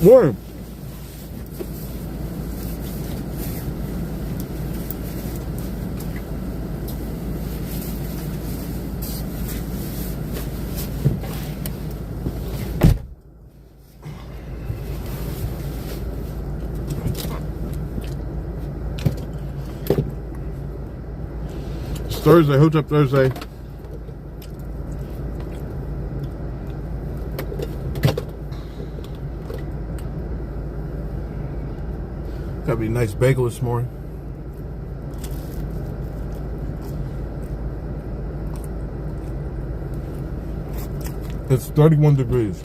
Morning. It's Thursday, Hotep Thursday. Got me a nice bagel this morning. It's 31 degrees.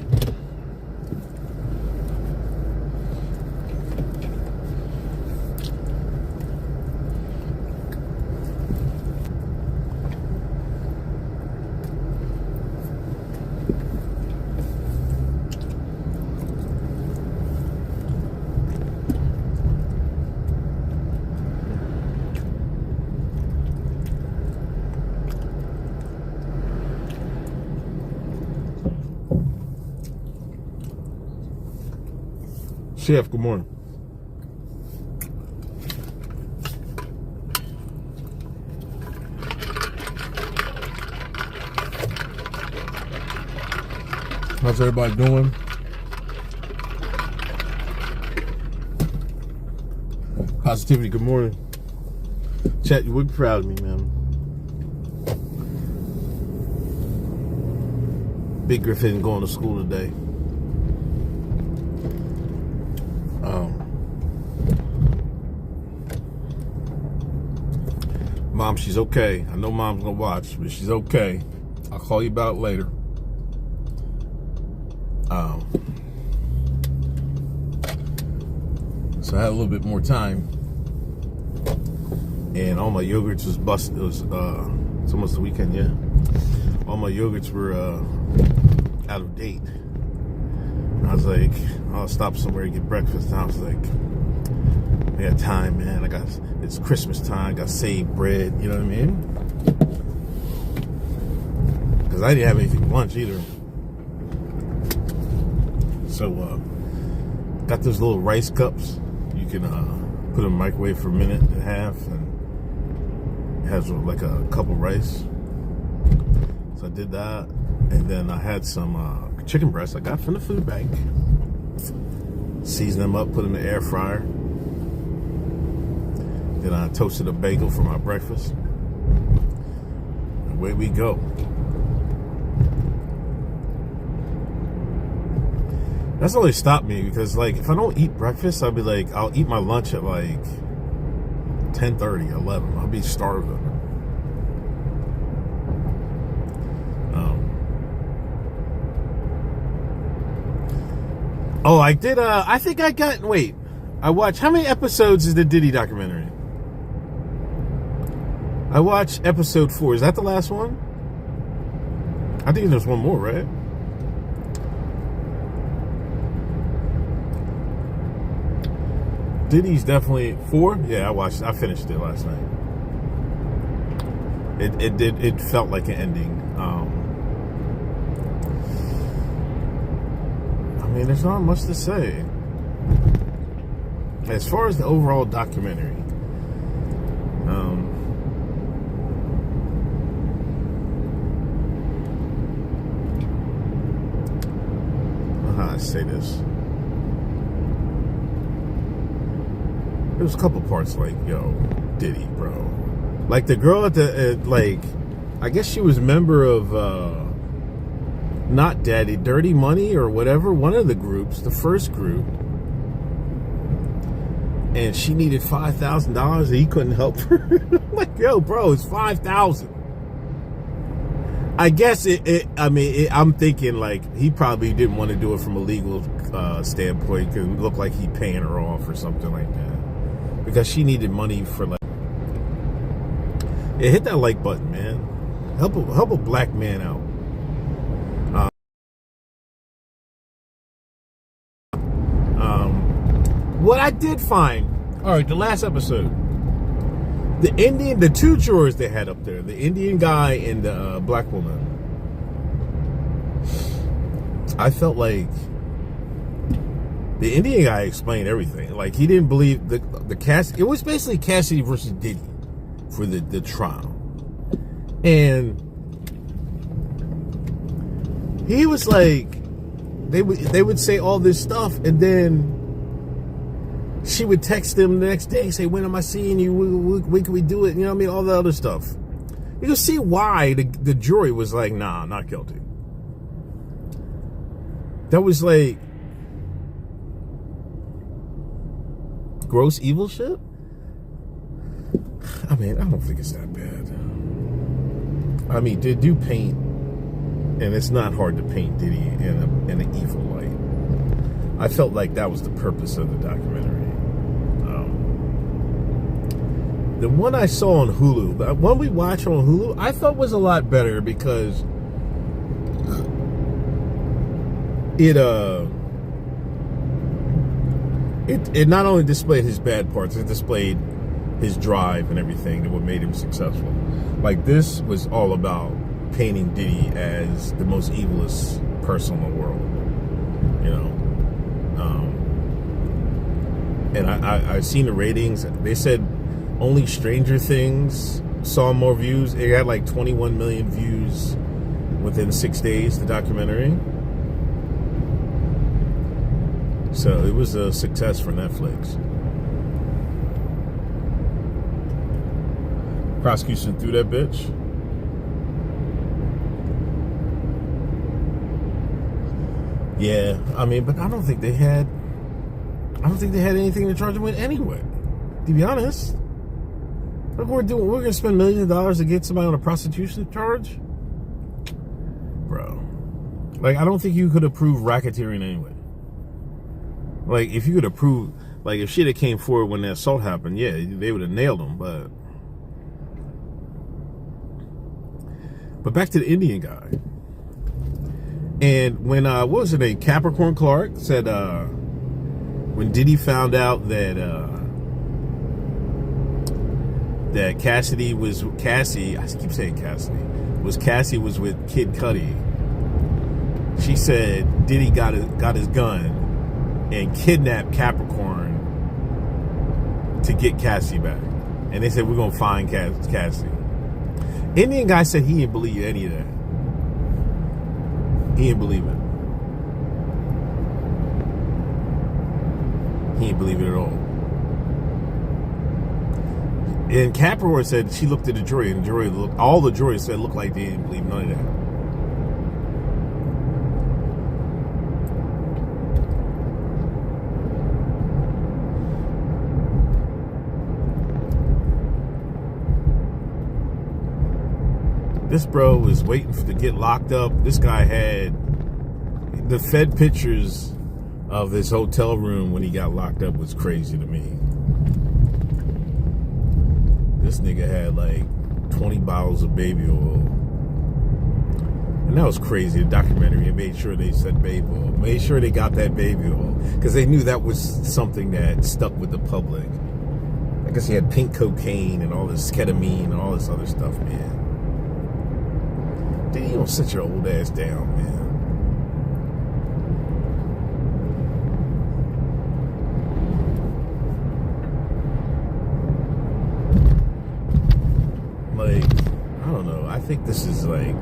Chef, good morning. How's everybody doing? Positivity, good morning. Chat, you would be proud of me, man. Big Griffin going to school today. Mom, she's okay. I know Mom's gonna watch, but she's okay. I'll call you about it later. So I had a little bit more time, and all my yogurts was busted. It was it's almost the weekend, yeah. All my yogurts were out of date. And I was like, I'll stop somewhere to get breakfast. And I was like, I got time, man. It's Christmas time. I got saved bread. You know what I mean? Because I didn't have anything for lunch either. So, got those little rice cups. You can put in the microwave for a minute and a half, and it has like a cup of rice. So I did that, and then I had some chicken breasts I got from the food bank. Seasoned them up, put them in the air fryer. Then I toasted a bagel for my breakfast. And away we go. That's only stopped me because, like, if I don't eat breakfast, I'll be like, I'll eat my lunch at like 10:30, 11. I'll be starving. Oh, I did. I think I got. Wait, I watched. How many episodes is the Diddy documentary? I watched episode 4. Is that the last one? I think there's one more, right? Diddy's definitely 4. Yeah, I finished it last night. It felt like an ending. I mean, there's not much to say. As far as the overall documentary, how I say this? There was a couple parts like, yo, Diddy, bro. Like the girl at the, like, I guess she was a member of, not Daddy, Dirty Money or whatever, one of the groups, the first group. And she needed $5,000 and he couldn't help her. Like, yo, bro, it's $5,000. I guess I'm thinking like he probably didn't want to do it from a legal standpoint because it looked like he paying her off or something like that. Because she needed money for like. Yeah, hit that like button, man. Help a black man out. What I did find, all right, the last episode, the two jurors they had up there, the Indian guy and the black woman, I felt like The Indian guy explained everything. Like, he didn't believe the Cassidy. It was basically Cassidy versus Diddy for the trial. And he was like, they would say all this stuff, and then she would text him the next day, say, when am I seeing you? When can we do it? You know what I mean? All the other stuff. You can see why the jury was like, nah, not guilty. That was like gross evil shit. I mean, I don't think it's that bad. I mean, they do paint, and it's not hard to paint Diddy in an evil light. I felt like that was the purpose of the documentary. The one I saw on Hulu, the one we watched on Hulu, I thought was a lot better because it not only displayed his bad parts, it displayed his drive and everything that what made him successful. Like, this was all about painting Diddy as the most evilest person in the world, you know. And I've seen the ratings. They said only Stranger Things saw more views. It had like 21 million views within 6 days, the documentary. So it was a success for Netflix. Prosecution threw that bitch. Yeah, I mean, but I don't think they had anything to charge him with anyway, to be honest. Look, we're gonna spend millions of dollars to get somebody on a prostitution charge, bro. Like, I don't think you could approve racketeering anyway. Like, if you could approve, like, if shit had came forward when the assault happened, yeah, they would have nailed him. But back to the Indian guy. And when what was her name? Capricorn Clark said when Diddy found out that Cassie was with Kid Cudi, she said Diddy got his gun and kidnapped Capricorn to get Cassie back. And they said, we're gonna find Cassie. Indian guy said he didn't believe any of that. He didn't believe it. He didn't believe it at all. And Capricorn said she looked at the jury, and all the jury said looked like they didn't believe none of that. This bro was waiting to get locked up. This guy had the Fed pictures of his hotel room when he got locked up was crazy to me. This nigga had like 20 bottles of baby oil. And that was crazy. The documentary, made sure they said baby oil. Made sure they got that baby oil. Because they knew that was something that stuck with the public. I guess he had pink cocaine and all this ketamine and all this other stuff, man. Dude, you don't sit your old ass down, man. Like, I don't know. I think this is like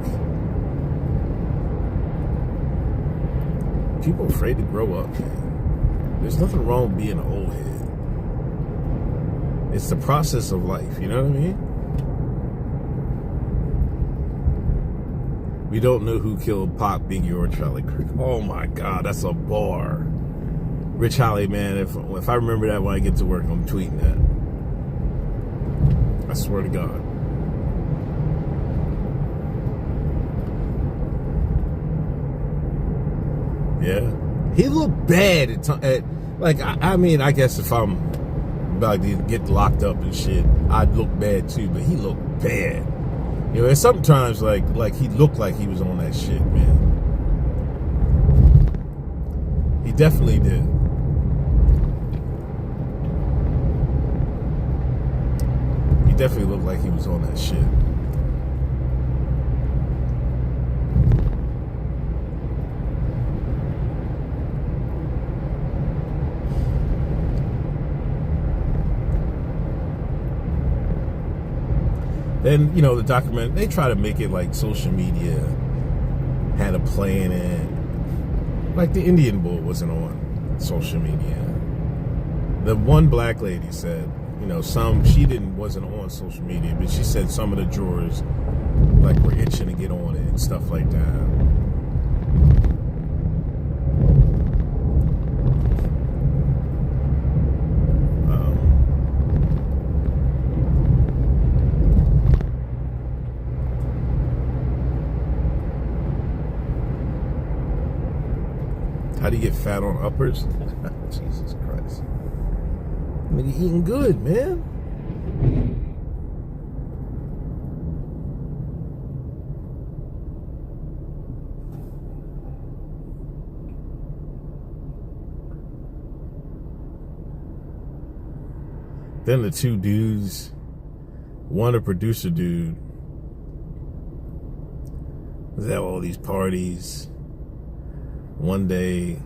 people afraid to grow up, man. There's nothing wrong with being an old head. It's the process of life, you know what I mean? We don't know who killed Pac, Biggie, or Charlie Kirk. Oh my God, that's a bar. Rich Holly, man, if I remember that when I get to work, I'm tweeting that. I swear to God. Yeah. He looked bad at like, I mean, I guess if I'm about to get locked up and shit, I'd look bad too, but he looked bad. You know, and sometimes like he looked like he was on that shit, man. He definitely did. He definitely looked like he was on that shit. And, you know, the document, they try to make it like social media had a play in it. Like the Indian Bull wasn't on social media. The one black lady said, you know, wasn't on social media, but she said some of the jurors like were itching to get on it and stuff like that. How do you get fat on uppers? Jesus Christ. I mean, you're eating good, man. Then the two dudes, one a producer dude, was at all these parties. One day,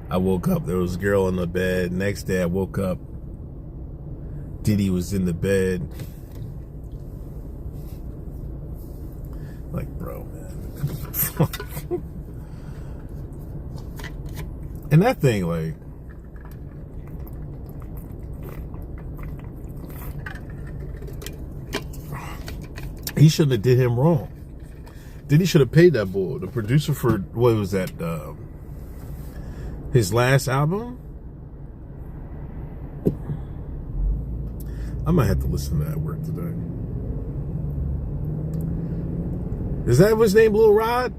I woke up, there was a girl in the bed. Next day, I woke up, Diddy was in the bed. Like, bro, man. And that thing, like, he shouldn't have did him wrong. Diddy should have paid that boy, the producer, for, what was that, his last album? I might have to listen to that at work today. Is that his name, Lil Rod?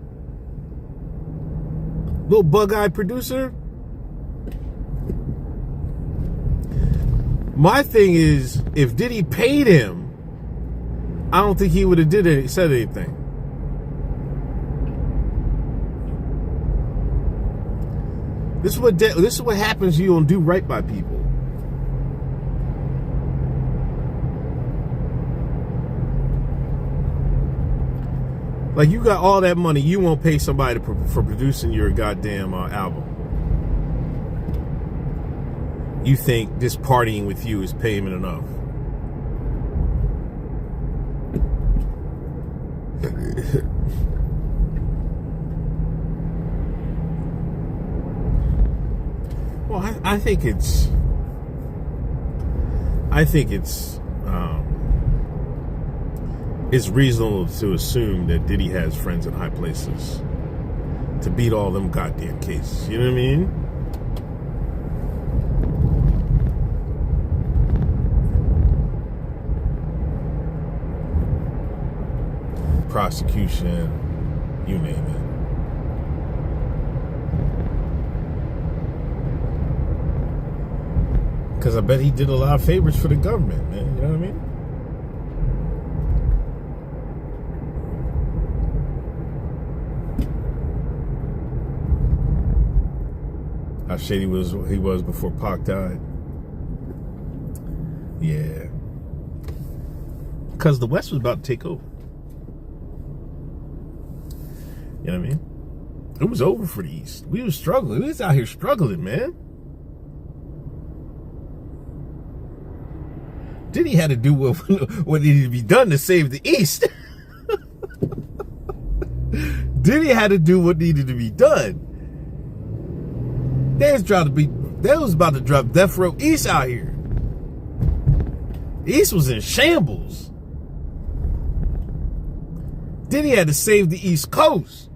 Little bug-eyed producer? My thing is, if Diddy paid him, I don't think he would have said anything. This is what happens. You don't do right by people. Like, you got all that money, you won't pay somebody for producing your goddamn album. You think this partying with you is payment enough? Well, I think it's reasonable to assume that Diddy has friends in high places to beat all them goddamn cases. You know what I mean? Prosecution, you name it. Because I bet he did a lot of favors for the government, man. You know what I mean? How shady he was before Pac died. Yeah. Because the West was about to take over. You know what I mean? It was over for the East. We was struggling. We was out here struggling, man. Diddy had to do what needed to be done to save the East. Diddy had to do what needed to be done. They was about to drop Death Row East out here. The East was in shambles. Diddy had to save the East Coast.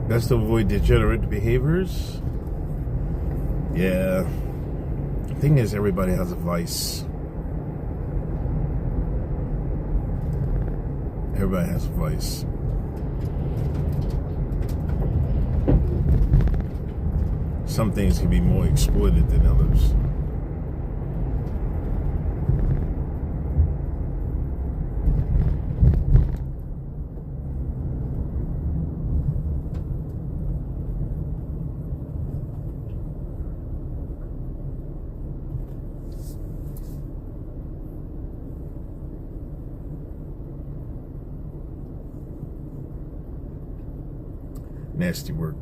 That's to avoid degenerate behaviors. Yeah. The thing is, everybody has a vice. Everybody has a vice. some things can be more exploited than others. Nasty work.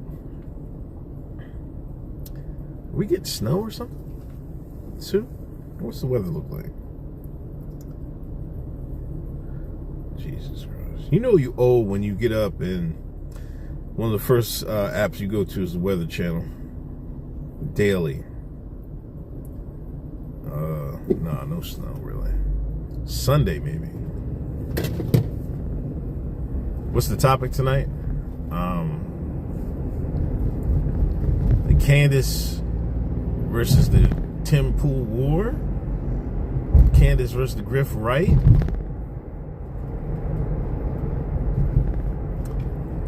We get snow or something soon? What's the weather look like? Jesus Christ. You know you old when you get up and one of the first apps you go to is the Weather Channel. Daily. Nah, no snow really. Sunday maybe. What's the topic tonight? The Candace versus the Tim Pool war. Candace versus the Griff Wright.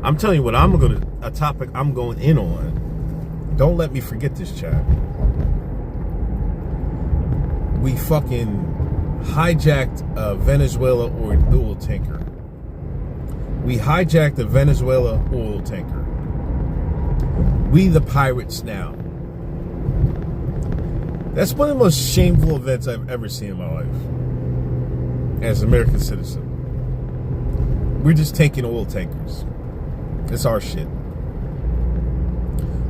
I'm telling you what a topic I'm going in on. Don't let me forget this, chat. We fucking hijacked a Venezuela oil tanker. We hijacked a Venezuela oil tanker. We the pirates now. That's one of the most shameful events I've ever seen in my life as an American citizen. We're just taking oil tankers. It's our shit.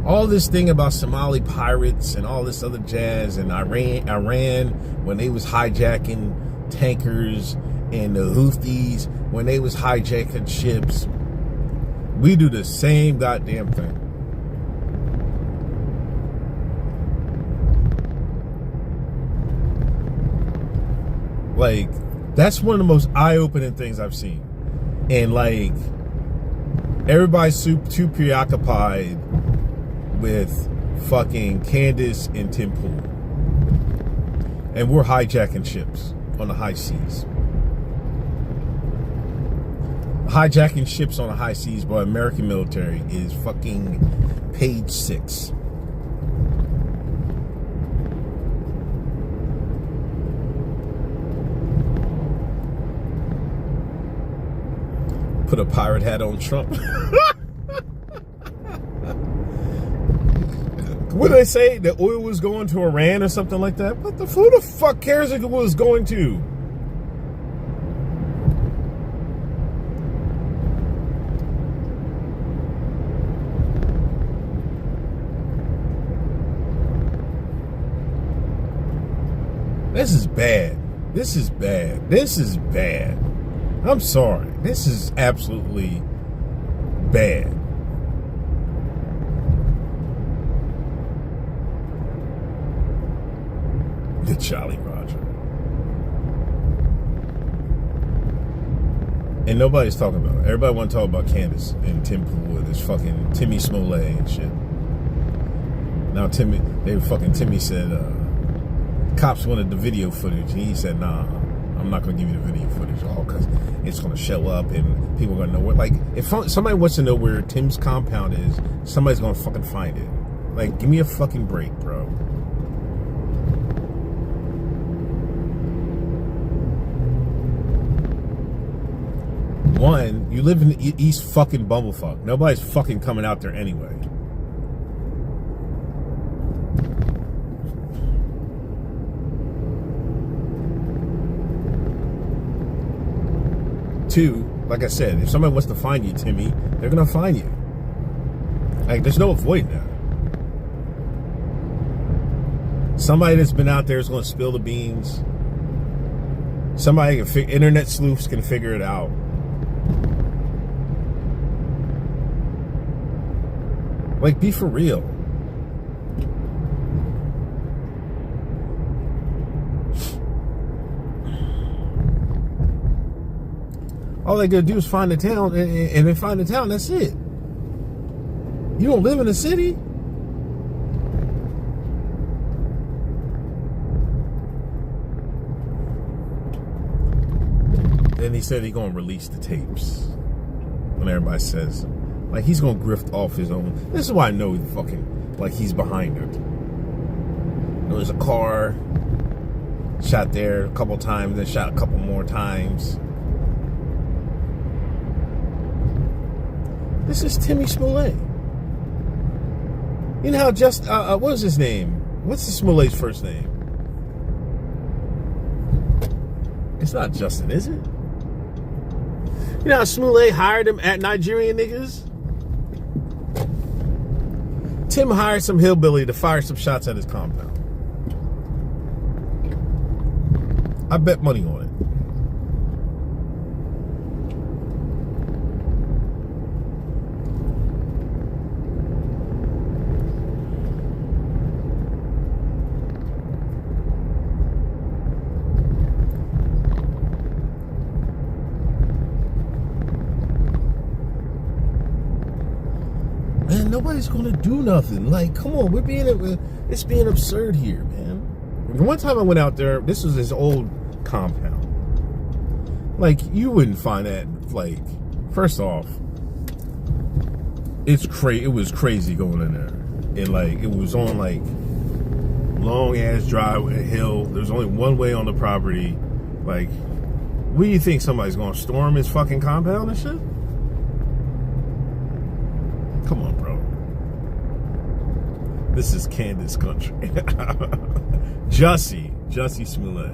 All this thing about Somali pirates and all this other jazz and Iran when they was hijacking tankers and the Houthis when they was hijacking ships. We do the same goddamn thing. Like, that's one of the most eye-opening things I've seen. And like, everybody's too preoccupied with fucking Candace and Tim Pool. And we're hijacking ships on the high seas. Hijacking ships on the high seas by American military is fucking page 6. Put a pirate hat on Trump. What did they say? The oil was going to Iran or something like that? But who the fuck cares if it was going to? This is bad. This is bad. This is bad. I'm sorry. This is absolutely bad. The Jolly Roger. And nobody's talking about it. Everybody want to talk about Candace and Tim Pool and this fucking Timmy Smollett and shit. Now Timmy said, cops wanted the video footage, and he said, nah, I'm not going to give you the video footage all because it's going to show up and people are going to know where. Like, if somebody wants to know where Tim's compound is, somebody's going to fucking find it. Like, give me a fucking break, bro. One, you live in East fucking Bumblefuck. Nobody's fucking coming out there anyway. Two, like I said, if somebody wants to find you, Timmy, they're gonna find you. Like, there's no avoiding that. Somebody that's been out there is gonna spill the beans. Somebody internet sleuths can figure it out. Like, be for real. All they gotta do is find a town, and they find a town, that's it. You don't live in a city. Then he said he's gonna release the tapes. When everybody says, like, he's gonna grift off his own. This is why I know like he's behind it. There was a car shot there a couple times, then shot a couple more times. This is Timmy Smollett. You know how what was his name? What's the Smollett's first name? It's not Justin, is it? You know how Smollett hired him at Nigerian niggas? Tim hired some hillbilly to fire some shots at his compound. I bet money on it. Man, nobody's gonna do nothing. Like, come on, it's being absurd here, man. One time I went out there, this was his old compound. Like, you wouldn't find that, like, first off, it was crazy going in there. And like, it was on like long ass driveway, hill. There's only one way on the property. Like, what do you think, somebody's gonna storm his fucking compound and shit? Come on, bro. This is Candace country. Jussie Smollett.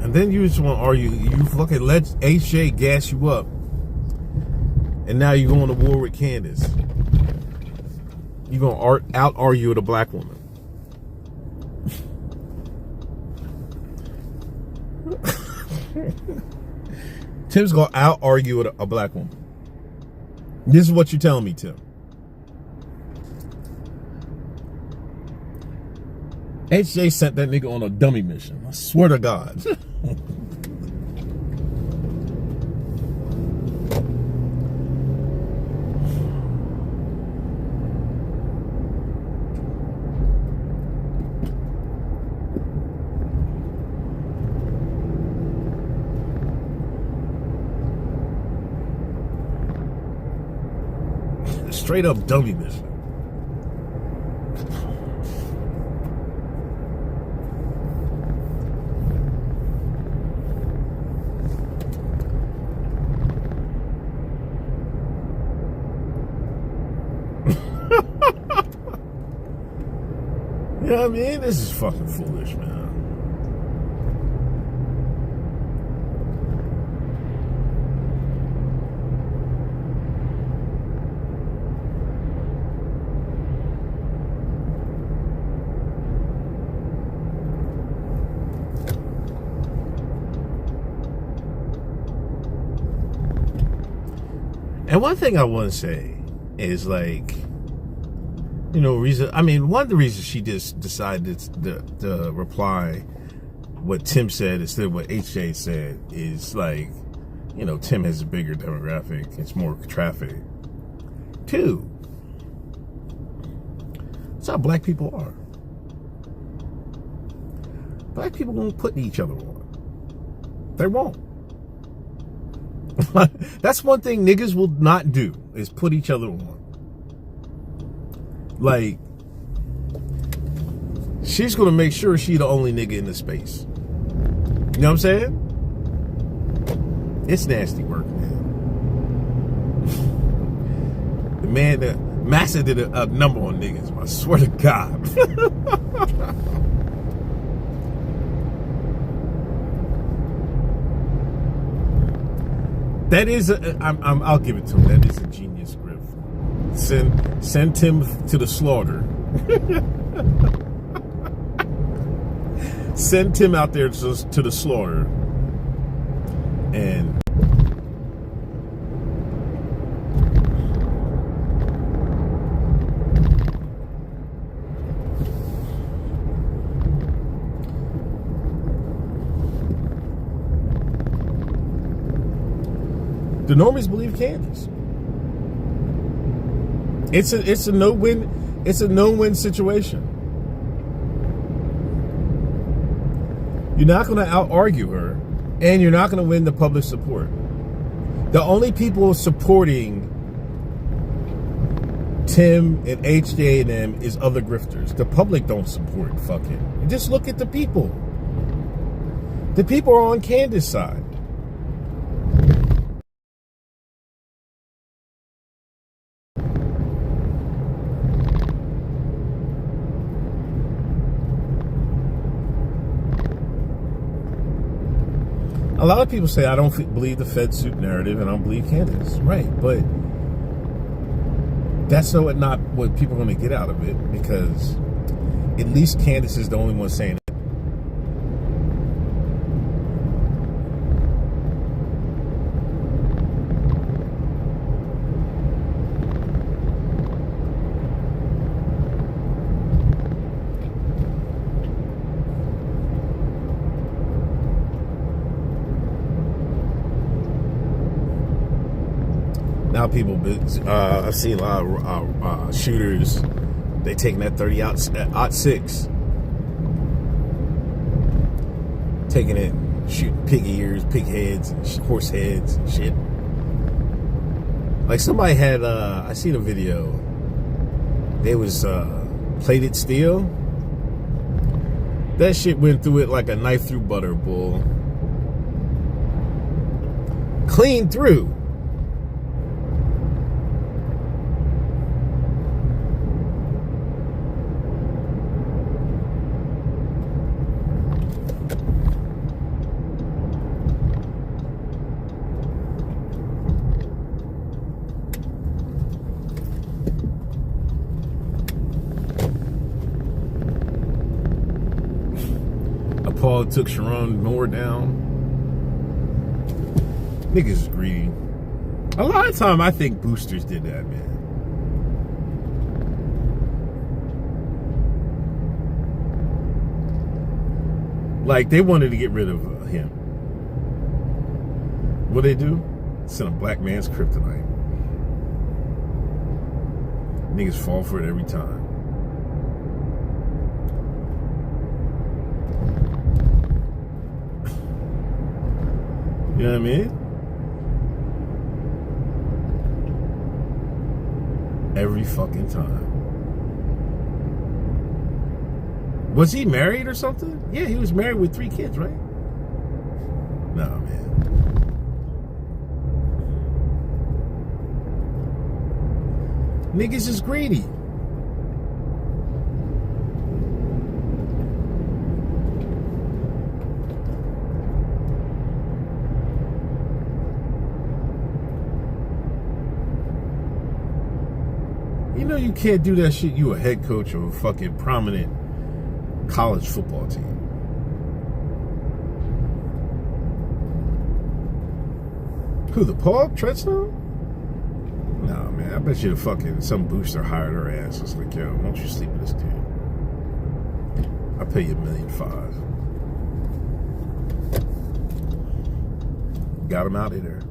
And then you just want to argue. You fucking let HJ gas you up. And now you're going to war with Candace. You're going to out-argue with a black woman. Tim's gonna out-argue with a black woman. This is what you're telling me, Tim. HJ sent that nigga on a dummy mission. I swear to God. Straight up dummy mission. You know what I mean? This is fucking foolish, man. And one thing I want to say is, like, you know, one of the reasons she just decided to reply what Tim said instead of what HJ said is, like, you know, Tim has a bigger demographic. It's more traffic. Two, that's how black people are. Black people won't put each other on. They won't. That's one thing niggas will not do, is put each other on. Like, she's gonna make sure she the only nigga in the space. You know what I'm saying? It's nasty work, man. The Massa did a number on niggas, I swear to God. That is, I'll give it to him. That is a genius script. Send Tim to the slaughter. Send Tim out there to the slaughter. And the normies believe Candace. It's a no-win situation. You're not going to out-argue her And you're not going to win the public support. The only people supporting Tim and HJ and them is other grifters. The public don't support fucking. You just look at the people. The people are on Candace's side. A lot of people say I don't believe the Fed suit narrative and I don't believe Candace. Right, but that's not what people are going to get out of it, because at least Candace is the only one saying it. Now people, I've seen a lot of shooters, they taking that 30-06, taking it, shooting pig ears, pig heads, and horse heads and shit. Like somebody had, I seen a video, there was plated steel. That shit went through it like a knife through butter, bull. Clean through. Paul took Sharon Moore down. Niggas is greedy. A lot of time I think boosters did that, man. Like they wanted to get rid of him. What they do? Send a black man's kryptonite. Niggas fall for it every time. You know what I mean? Every fucking time. Was he married or something? Yeah, he was married with 3 kids, right? No, man. Niggas is greedy. You know you can't do that shit. You a head coach of a fucking prominent college football team. Who, the Paul Treadstone? Nah, man. I bet you the fucking some booster hired her ass. It's like, yo, why don't you sleep with this dude? I'll pay you $1.5 million. Got him out of there.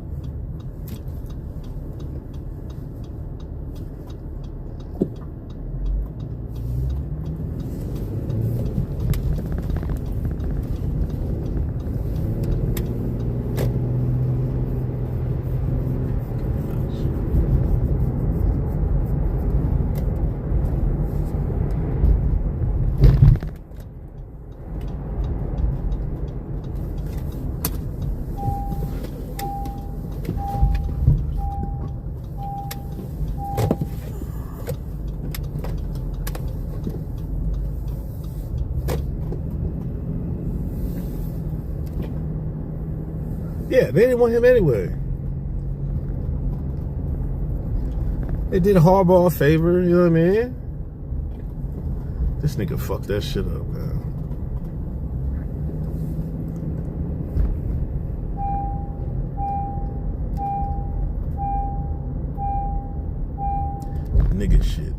Yeah, they didn't want him anyway. They did Harbaugh a favor, you know what I mean? This nigga fucked that shit up, man. Nigga shit.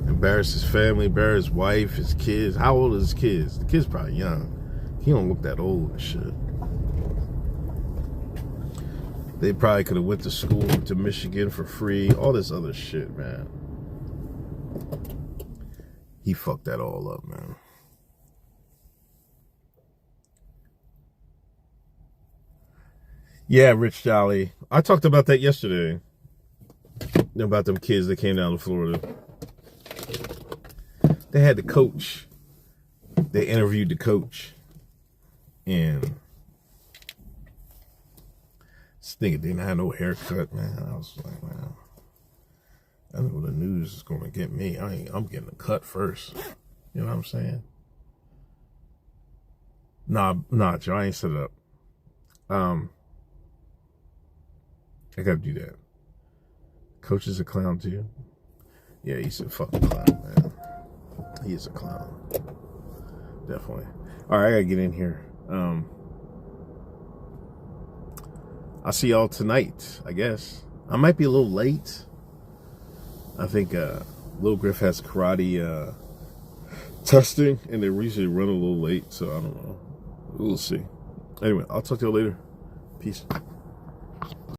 Embarrass his family, embarrass his wife, his kids. How old are his kids? The kid's probably young. He don't look that old and shit. They probably could have went to school to Michigan for free. All this other shit, man. He fucked that all up, man. Yeah, Rich Jolly. I talked about that yesterday. About them kids that came down to Florida. They had the coach. They interviewed the coach. And this nigga didn't have no haircut, man. I was like, man, I know the news is going to get me. I'm getting a cut first. You know what I'm saying? Nah, Joe, I ain't set it up. I gotta do that. Coach is a clown too. Yeah, he's a fucking clown, man. He is a clown. Definitely. All right, I gotta get in here. I'll see y'all tonight, I guess. I might be a little late. I think Lil Griff has karate testing, and they usually run a little late, so I don't know. We'll see. Anyway, I'll talk to you later. Peace.